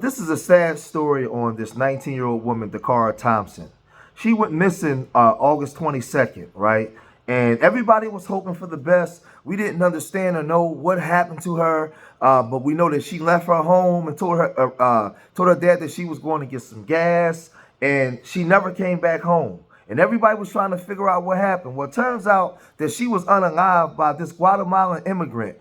This is a sad story on this 19-year-old woman, Dakara Thompson. She went missing August 22nd, right? And everybody was hoping for the best. We didn't understand or know what happened to her, but we know that she left her home and told her dad that she was going to get some gas, and she never came back home. And everybody was trying to figure out what happened. Well, it turns out that she was unalived by this Guatemalan immigrant,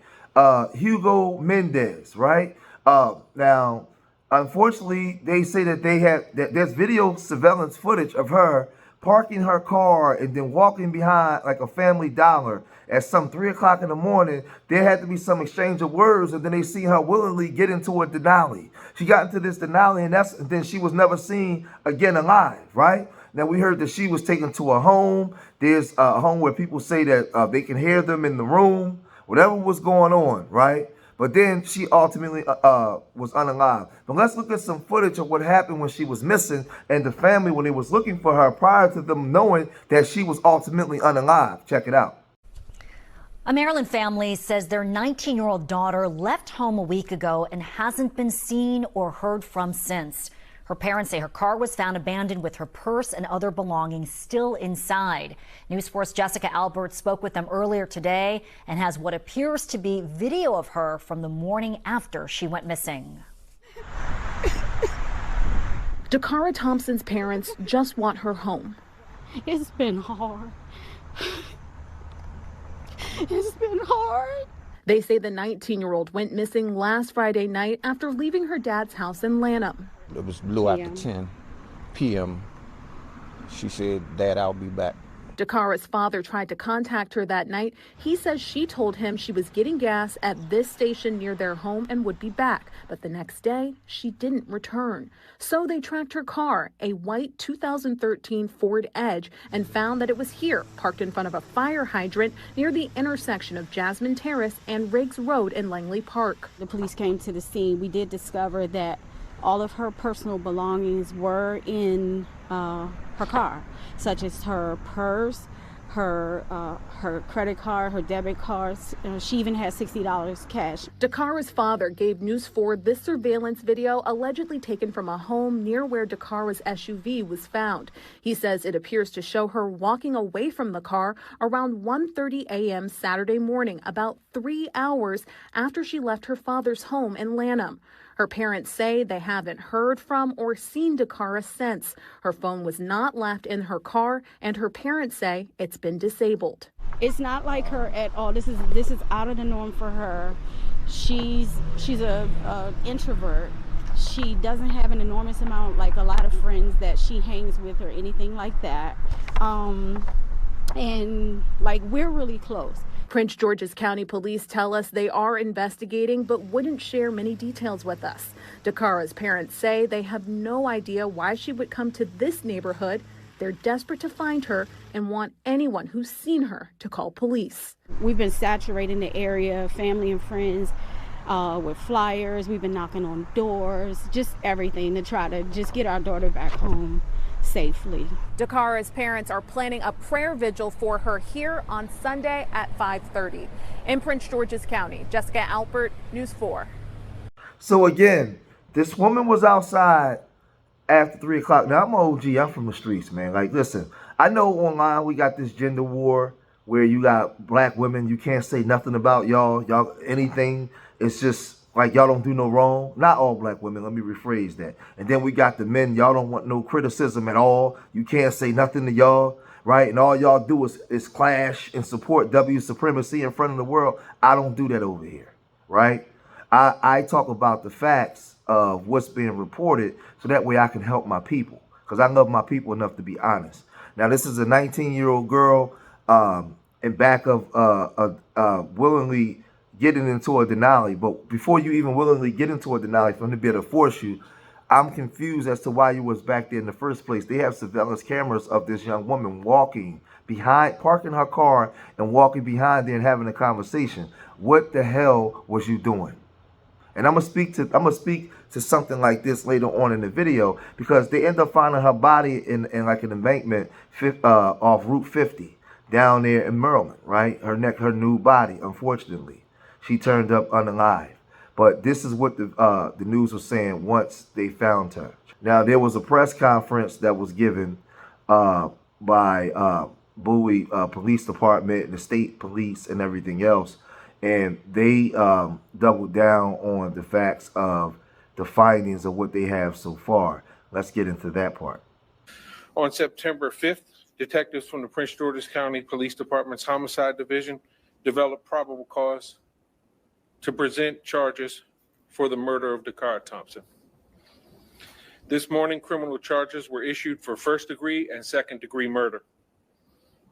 Hugo Mendez, right? Now, unfortunately, they say that there's video surveillance footage of her parking her car and then walking behind like a Family Dollar at some 3 o'clock in the morning. There had to be some exchange of words, and then they see her willingly get into a Denali. She got into this Denali, and then she was never seen again alive, right? Now, we heard that she was taken to a home. There's a home where people say that they can hear them in the room, whatever was going on, right? But then she ultimately was unalive. But let's look at some footage of what happened when she was missing and the family when they was looking for her prior to them knowing that she was ultimately unalive. Check it out. A Maryland family says their 19-year-old daughter left home a week ago and hasn't been seen or heard from since. Her parents say her car was found abandoned with her purse and other belongings still inside. News 4's Jessica Albert spoke with them earlier today and has what appears to be video of her from the morning after she went missing. Dakara Thompson's parents just want her home. It's been hard. It's been hard. They say the 19-year-old went missing last Friday night after leaving her dad's house in Lanham. It was a little after 10 p.m. She said, "Dad, I'll be back." Dakara's father tried to contact her that night. He says she told him she was getting gas at this station near their home and would be back. But the next day, she didn't return. So they tracked her car, a white 2013 Ford Edge, and found that it was here, parked in front of a fire hydrant near the intersection of Jasmine Terrace and Riggs Road in Langley Park. The police came to the scene. We did discover that all of her personal belongings were in her car, such as her purse, her credit card, her debit cards. She even had $60 cash. Dakara's father gave News 4 this surveillance video allegedly taken from a home near where Dakara's SUV was found. He says it appears to show her walking away from the car around 1:30 a.m. Saturday morning, about 3 hours after she left her father's home in Lanham. Her parents say they haven't heard from or seen Dakara since. Her phone was not left in her car, and her parents say it's been disabled. It's not like her at all. This is out of the norm for her. She's a introvert. She doesn't have an enormous amount, like a lot of friends that she hangs with or anything like that. And like, we're really close. Prince George's County Police tell us they are investigating but wouldn't share many details with us. Dakara's parents say they have no idea why she would come to this neighborhood. They're desperate to find her and want anyone who's seen her to call police. We've been saturating the area, family and friends, with flyers. We've been knocking on doors, just everything to try to just get our daughter back home safely. Dakara's parents are planning a prayer vigil for her here on Sunday at 5:30. In Prince George's County, Jessica Albert, News 4. So again, this woman was outside after 3 o'clock. Now, I'm an OG. I'm from the streets, man. Like, listen, I know online we got this gender war where you got black women. You can't say nothing about y'all anything. It's just like y'all don't do no wrong. Not all black women. Let me rephrase that. And then we got the men. Y'all don't want no criticism at all. You can't say nothing to y'all, right? And all y'all do is clash and support W supremacy in front of the world. I don't do that over here, right? I talk about the facts of what's being reported so that way I can help my people, because I love my people enough to be honest. Now, this is a 19-year-old girl in back of willingly getting into a Denali. But before you even willingly get into a Denali for them to be able to force you, I'm confused as to why you was back there in the first place. They have surveillance cameras of this young woman walking behind, parking her car and walking behind there and having a conversation. What the hell was you doing? And I'm gonna speak to something like this later on in the video, because they end up finding her body in like an embankment off Route 50 down there in Maryland, right? Her new body, unfortunately. She turned up unalive. But this is what the news was saying once they found her. Now there was a press conference that was given by Bowie Police Department and the state police and everything else, and they doubled down on the facts of the findings of what they have so far. Let's get into that part. On September 5th, detectives from the Prince George's County Police Department's Homicide Division developed probable cause to present charges for the murder of Dakar Thompson. This morning, criminal charges were issued for first-degree and second-degree murder.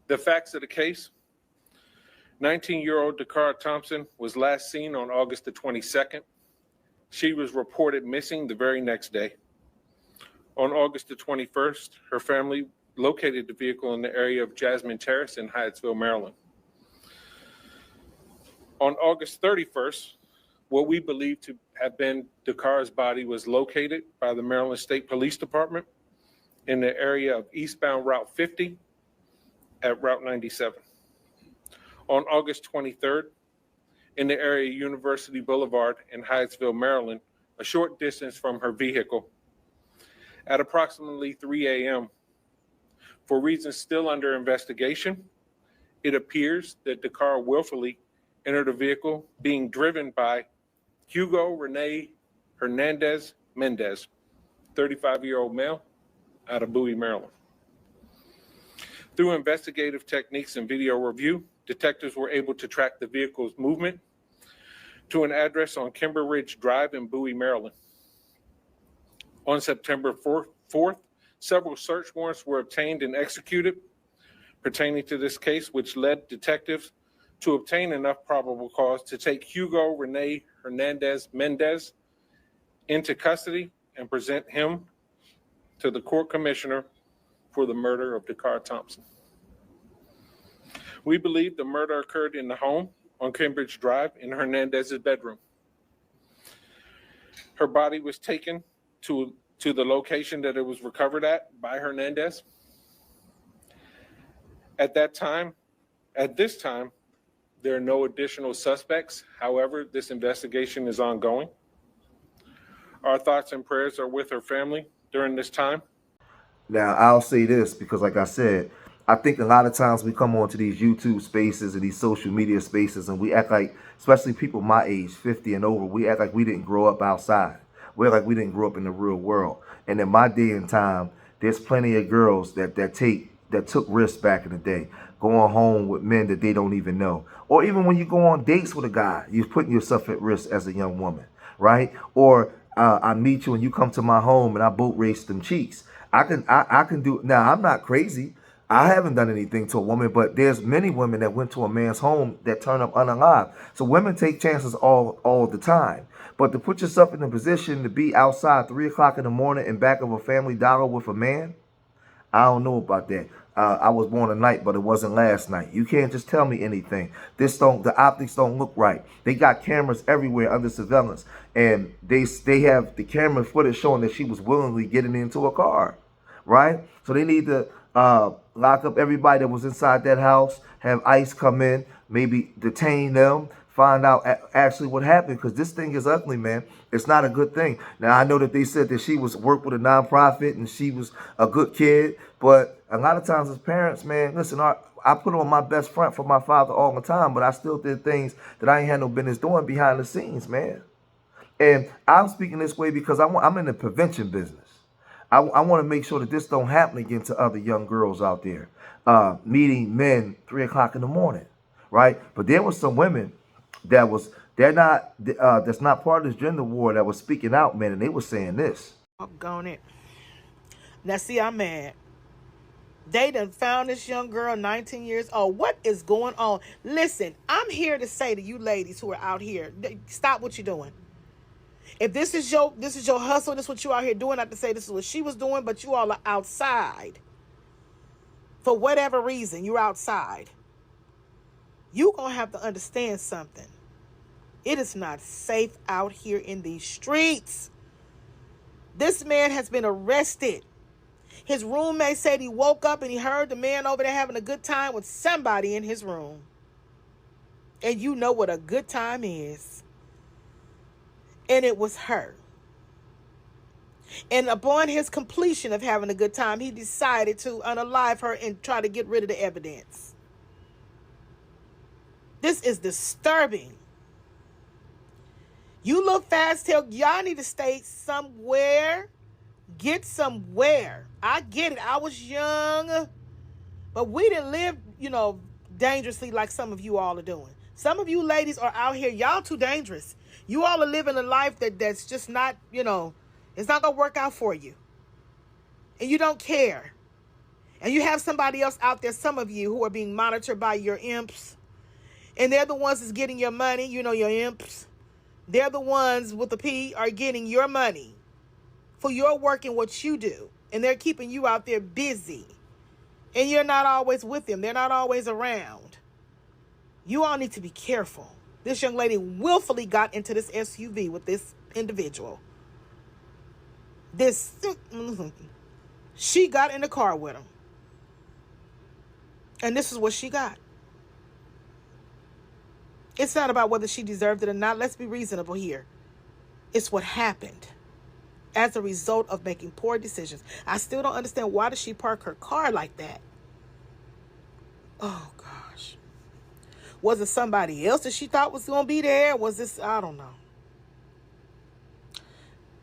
The facts of the case: 19-year-old Dakar Thompson was last seen on August the 22nd. She was reported missing the very next day. On August the 21st, her family located the vehicle in the area of Jasmine Terrace in Hyattsville, Maryland. On August 31st, what we believe to have been Dakar's body was located by the Maryland State Police Department in the area of eastbound Route 50 at Route 97. On August 23rd, in the area of University Boulevard in Hyattsville, Maryland, a short distance from her vehicle, at approximately 3 a.m., for reasons still under investigation, it appears that Dakar willfully entered a vehicle being driven by Hugo Rene Hernandez Mendez, 35-year-old male out of Bowie, Maryland. Through investigative techniques and video review, detectives were able to track the vehicle's movement to an address on Kimber Ridge Drive in Bowie, Maryland. On September 4th, several search warrants were obtained and executed pertaining to this case, which led detectives to obtain enough probable cause to take Hugo Rene Hernandez Mendez into custody and present him to the court commissioner for the murder of Dakar Thompson. We believe the murder occurred in the home on Cambridge Drive in Hernandez's bedroom. Her body was taken to the location that it was recovered at by Hernandez. At this time, there are no additional suspects. However, this investigation is ongoing. Our thoughts and prayers are with her family during this time. Now, I'll say this because, like I said, I think a lot of times we come onto these YouTube spaces and these social media spaces and we act like, especially people my age, 50 and over, we act like we didn't grow up outside. We act like we didn't grow up in the real world. And in my day and time, there's plenty of girls that took risks back in the day, going home with men that they don't even know. Or even when you go on dates with a guy, you're putting yourself at risk as a young woman, right? Or I meet you and you come to my home and I boat race them cheeks. I can do. Now, I'm not crazy. I haven't done anything to a woman, but there's many women that went to a man's home that turn up unalive. So women take chances all the time. But to put yourself in a position to be outside 3 o'clock in the morning in back of a Family Dollar with a man, I don't know about that. I was born tonight, but it wasn't last night. You can't just tell me anything. The optics don't look right. They got cameras everywhere under surveillance, and they have the camera footage showing that she was willingly getting into a car, right? So they need to lock up everybody that was inside that house, have ICE come in, maybe detain them, find out actually what happened, because this thing is ugly, man. It's not a good thing. Now, I know that they said that she worked with a nonprofit and she was a good kid, but a lot of times as parents, man, listen, I put on my best front for my father all the time, but I still did things that I ain't had no business doing behind the scenes, man. And I'm speaking this way because I'm in the prevention business. I want to make sure that this don't happen again to other young girls out there, meeting men 3 o'clock in the morning, right? But there was some women that's not part of this gender war that was speaking out, man, and they were saying this. Doggone it. Now, see, I'm mad. They done found this young girl, 19 years old. What is going on? Listen, I'm here to say to you ladies who are out here, stop what you're doing. If this is your hustle, this is what you out here doing, not to say this is what she was doing, but you all are outside. For whatever reason, you're outside. You're going to have to understand something. It is not safe out here in these streets. This man has been arrested. His roommate said he woke up and he heard the man over there having a good time with somebody in his room. And you know what a good time is. And it was her. And upon his completion of having a good time, he decided to unalive her and try to get rid of the evidence. This is disturbing. You little fast tail, y'all need to stay somewhere. Get somewhere. I get it. I was young, but we didn't live, dangerously like some of you all are doing. Some of you ladies are out here. Y'all too dangerous. You all are living a life that's just not, it's not going to work out for you. And you don't care. And you have somebody else out there, some of you, who are being monitored by your imps. And they're the ones that's getting your money, your imps. They're the ones with the P are getting your money for your work and what you do. And they're keeping you out there busy. And you're not always with them. They're not always around. You all need to be careful. This young lady willfully got into this SUV with this individual. She got in the car with him. And this is what she got. It's not about whether she deserved it or not. Let's be reasonable here. It's what happened as a result of making poor decisions. I still don't understand, why did she park her car like that? Oh, gosh. Was it somebody else that she thought was going to be there? Was this, I don't know.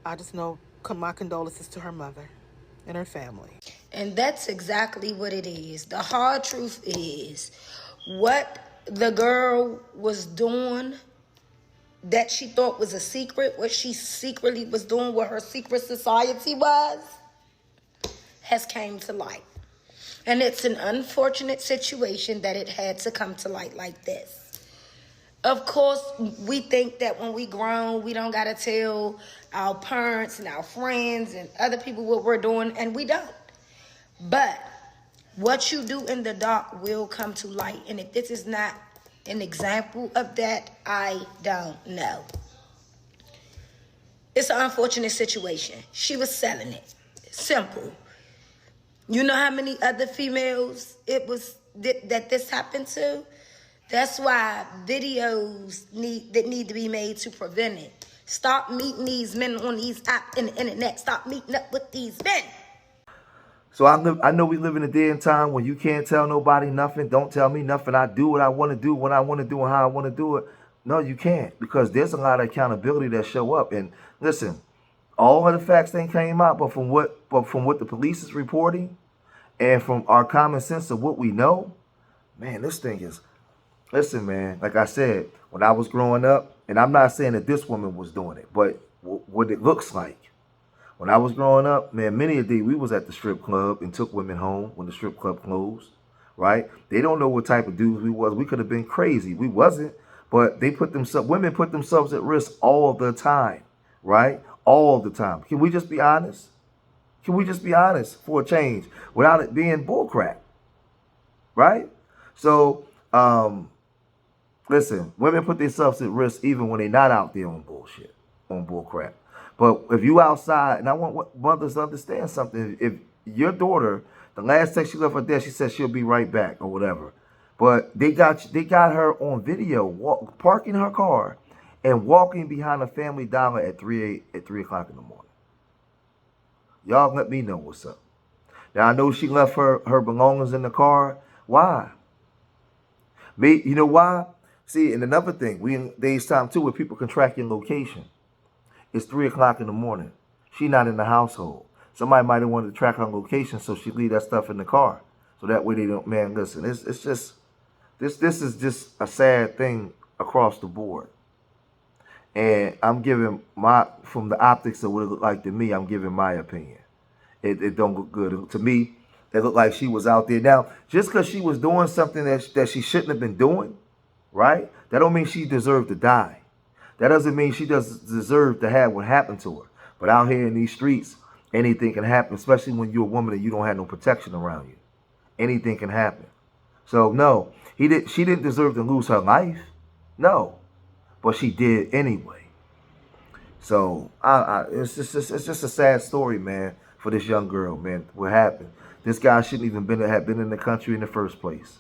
I just know my condolences to her mother and her family. And that's exactly what it is. The hard truth is, what the girl was doing that she thought was a secret, what she secretly was doing, what her secret society was, has came to light. And it's an unfortunate situation that it had to come to light like this. Of course, we think that when we grown, we don't got to tell our parents and our friends and other people what we're doing, and we don't. But what you do in the dark will come to light. And if this is not an example of that, I don't know. It's an unfortunate situation. She was selling it. Simple. You know how many other females it was that this happened to? That's why videos need to be made to prevent it. Stop meeting these men on these apps and the internet. Stop meeting up with these men. So I know we live in a day and time when you can't tell nobody nothing. Don't tell me nothing. I do what I want to do, when I want to do, and how I want to do it. No, you can't, because there's a lot of accountability that show up. And listen, all of the facts ain't came out, but from what the police is reporting, and from our common sense of what we know, man, this thing is. Listen, man. Like I said, when I was growing up, and I'm not saying that this woman was doing it, but what it looks like. When I was growing up, man, many a day we was at the strip club and took women home when the strip club closed, right? They don't know what type of dudes we was. We could have been crazy. We wasn't, but women put themselves at risk all the time, right? All the time. Can we just be honest? Can we just be honest for a change without it being bullcrap, right? So, listen, women put themselves at risk even when they're not out there on bullshit, on bullcrap. But if you outside, and I want mothers to understand something, if your daughter, the last text she left her there, she said she'll be right back or whatever. But they got her on video parking her car and walking behind a Family Dollar at 3 o'clock in the morning. Y'all let me know what's up. Now I know she left her belongings in the car. Why? You know why? See, and another thing, we in days time too where people can track your location. It's 3 o'clock in the morning. She not in the household. Somebody might have wanted to track her location, so she leave that stuff in the car. So that way they don't, man, listen, it's just, this is just a sad thing across the board. And I'm giving from the optics of what it looked like to me, I'm giving my opinion. It don't look good. To me, it looked like she was out there. Now, just because she was doing something that she shouldn't have been doing, right? That don't mean she deserved to die. That doesn't mean she doesn't deserve to have what happened to her. But out here in these streets, anything can happen, especially when you're a woman and you don't have no protection around you. Anything can happen. So, no, she didn't deserve to lose her life. No. But she did anyway. So, it's just a sad story, man, for this young girl, man, what happened. This guy shouldn't even have been in the country in the first place.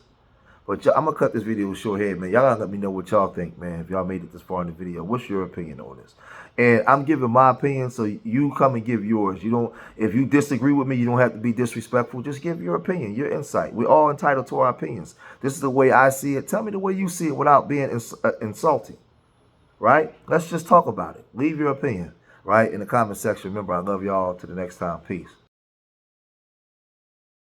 But I'm gonna cut this video short here, man. Y'all gotta let me know what y'all think, man. If y'all made it this far in the video, what's your opinion on this? And I'm giving my opinion, so you come and give yours. You don't. If you disagree with me, you don't have to be disrespectful. Just give your opinion, your insight. We're all entitled to our opinions. This is the way I see it. Tell me the way you see it without being insulting. Right? Let's just talk about it. Leave your opinion, right, in the comment section. Remember, I love y'all. Till the next time. Peace.